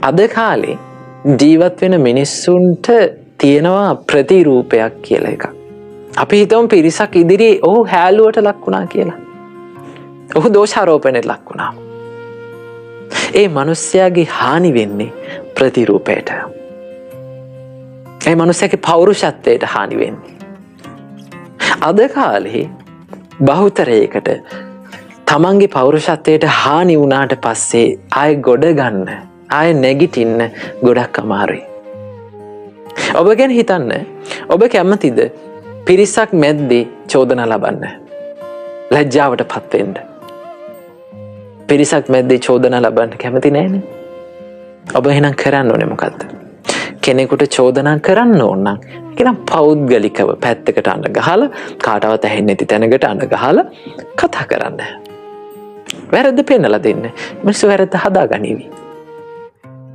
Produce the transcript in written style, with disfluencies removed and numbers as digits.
අද කාලේ ජීවත් වෙන මිනිස්සුන්ට තියෙනවා ප්‍රතිරූපයක් කියලා එකක්. අපි හිතමු පිරිසක් ඉදිරියේ ඔහු හැලුවට ලක් වුණා කියලා. ඔහු දෝෂාරෝපණයට ලක් වුණා. ඒ මිනිස්යාගේ හානි වෙන්නේ ප්‍රතිරූපයට. ඒ මිනිස්යාගේ පෞරුෂත්වයට හානි වෙන්නේ. අද කාලේ බහුතරයකට තමන්ගේ පෞරුෂත්වයට හානි වුණාට පස්සේ ආයෙ ගොඩ ගන්න, ආයෙ නැගිටින්න ගොඩක් අමාරුයි. ඔබ ගැන හිතන්න, ඔබ කැමතිද පිරිසක් මැද්දේ චෝදනා ලබන්න, ලැජ්ජාවට පත් වෙන්න? පිරිසක් මැද්දේ චෝදනා ලබන්න කැමති නැහැනේ. ඔබ එහෙනම් කරන්න ඕනේ මොකද්ද? කෙනෙකුට චෝදනා කරන්න ඕන නම් කියලා පෞද්ගලිකව පැත්තකට අඬ ගහලා, කාටවත් ඇහෙන්නේ නැති තැනකට අඬ ගහලා කතා කරන්න. වැරද්ද පෙන්නලා දෙන්න. මිනිස්සු වැරද්ද හදාගනිවි.